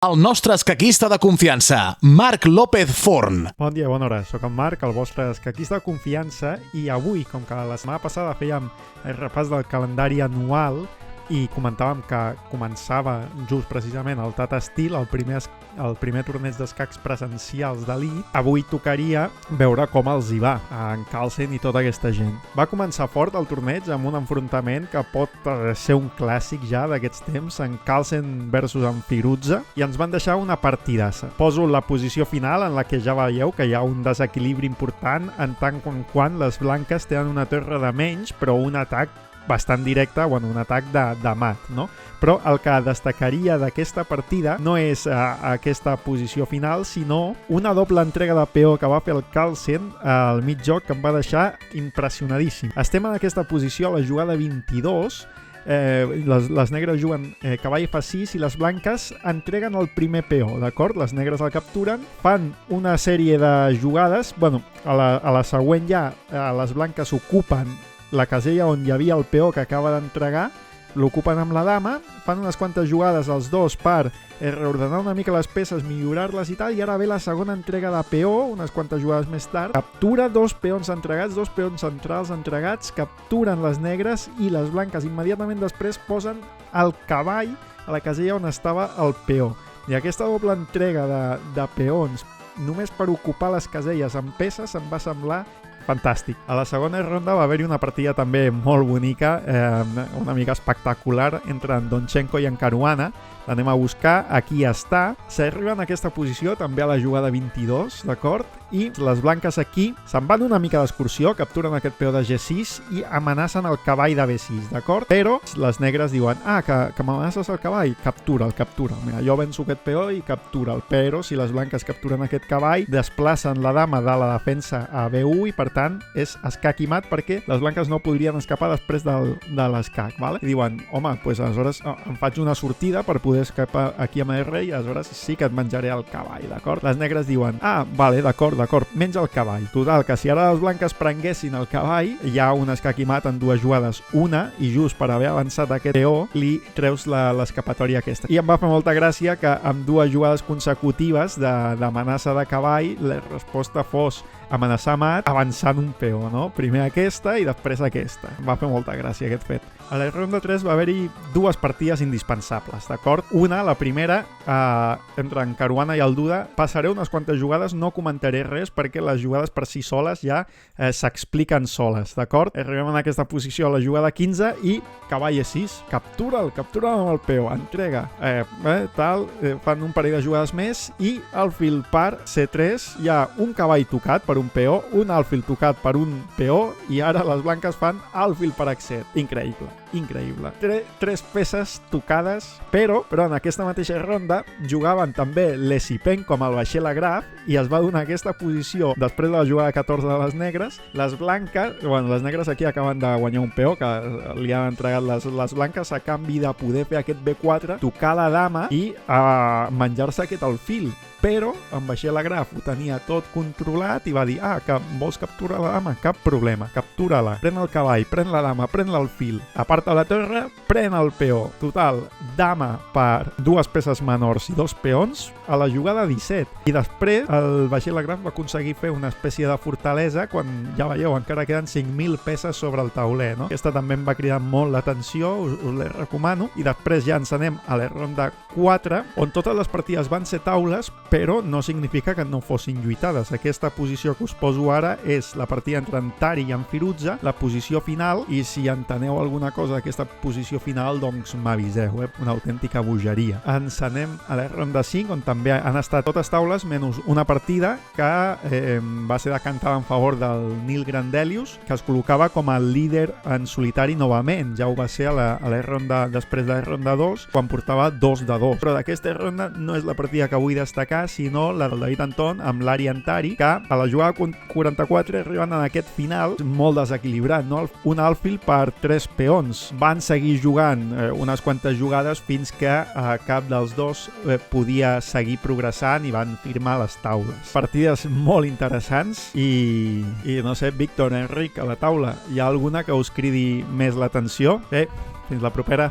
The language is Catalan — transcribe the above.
El nostre escaquista de confiança, Marc López Forn. Bon dia, bona hora. Soc en Marc, el vostre escaquista de confiança, i avui, com que la setmana passada fèiem el repàs del calendari anual i comentàvem que començava just precisament el Tata Steel, el primer torneig d'escacs presencials d'elit, avui tocaria veure com els hi va a en Carlsen i tota aquesta gent. Va començar fort el torneig amb un enfrontament que pot ser un clàssic ja d'aquests temps, en Carlsen versus en Firouzja, i ens van deixar una partidassa. Poso la posició final en la que ja veieu que hi ha un desequilibri important en tant quan les blanques tenen una torre de menys, però un atac bastant directe, un atac de mat, no? Però el que destacaria d'aquesta partida no és aquesta posició final, sinó una doble entrega de peó que va fer el Carlsen al mig joc que em va deixar impressionadíssim. Estem en aquesta posició a la jugada 22, les negres juguen cavall F6 i les blanques entreguen el primer peó, d'acord? Les negres el capturen, fan una sèrie de jugades, a la següent ja les blanques ocupen la casella on hi havia el peó que acaba d'entregar, l'ocupen amb la dama, fan unes quantes jugades els dos per reordenar una mica les peces, millorar-les i tal, i ara ve la segona entrega de peó, unes quantes jugades més tard, captura dos peons entregats, dos peons centrals entregats, capturen les negres i les blanques immediatament després posen el cavall a la casella on estava el peó. I aquesta doble entrega de peons només per ocupar les caselles amb peces em va semblar fantàstic. A la segona ronda va haver-hi una partida també molt bonica, una mica espectacular, entre en Donchenko i en Caruana. L'anem a buscar, aquí està. S'arriben a aquesta posició també a la jugada 22, d'acord? I les blanques aquí se'n van una mica d'excursió, capturen aquest peó de G6 i amenacen el cavall de B6, d'acord? Però les negres diuen, que m'amenaces el cavall, captura'l. Mira, jo venço aquest peó i captura'l. Però si les blanques capturen aquest cavall, desplacen la dama de la defensa a B1 i per tant és escac i mat perquè les blanques no podrien escapar després de l'escac, vale? I diuen, home, doncs aleshores em faig una sortida per poder escapar aquí amb el rei i aleshores sí que et menjaré el cavall, d'acord? Les negres diuen, vale, d'acord, menja el cavall. Total, que si ara les blanques prenguessin el cavall, hi ha un escac i mat en dues jugades, una, i just per haver avançat aquest peó, li treus l'escapatòria aquesta. I em va fer molta gràcia que amb dues jugades consecutives d'amenaça de cavall, la resposta fos amenaçar mat avançant un peó, no? Primer aquesta i després aquesta. Em va fer molta gràcia aquest fet. A la ronda 3 va haver-hi dues partides indispensables, d'acord? Una, la primera, entre en Caruana i el Duda, passaré unes quantes jugades, no comentaré res perquè les jugades per si soles ja s'expliquen soles, d'acord? Arribem en aquesta posició a la jugada 15 i cavall E6, captura'l amb el peó, entrega, fan un parell de jugades més i alfil par C3 hi ha un cavall tocat per un peó, un alfil tocat per un peó i ara les blanques fan alfil per H7. Increïble. Tres peces tocades, però en aquesta mateixa ronda jugaven també l'Esipen com el vaixell a graf i es va donar aquesta posició després de la jugada 14 de les negres. Les negres aquí acaben de guanyar un peó que li han entregat les blanques a canvi de poder fer aquest B4, tocar la dama i menjar-se aquest alfil. Però en vaixell a graf ho tenia tot controlat i va dir, que vols capturar la dama? Cap problema, captura-la, pren el cavall, pren la dama, pren l'alfil, aparta la torre, pren el peó. Total, dama per dues peces menors i dos peons a la jugada 17. I després el vaixell a graf va aconseguir fer una espècie de fortalesa quan, ja veieu, encara queden 5.000 peces sobre el tauler, no? Aquesta també em va cridar molt l'atenció, us la recomano. I després ja ens anem a la ronda 4, on totes les partides van ser taules, però no significa que no fossin lluitades. Aquesta posició que us poso ara és la partida entre en Tari i en Firouzja, la posició final, i si enteneu alguna cosa d'aquesta posició final, doncs m'aviseu, una autèntica bogeria. Ens anem a la ronda 5, on també han estat totes taules, menys una partida que va ser decantada en favor del Nil Grandelius, que es col·locava com a líder en solitari novament. Ja ho va ser a la ronda, després de la ronda 2, quan portava 2 de 2. Però d'aquesta ronda no és la partida que vull destacar, sinó la del David Anton amb l'Ari Antari, que a la jugada 44 arriben en aquest final molt desequilibrat, no? Un alfil per 3 peons. Van seguir jugant unes quantes jugades fins que cap dels dos podia seguir progressant i van firmar les taules. Partides molt interessants i no sé, Víctor, Enric, a la taula, hi ha alguna que us cridi més l'atenció? Fins la propera.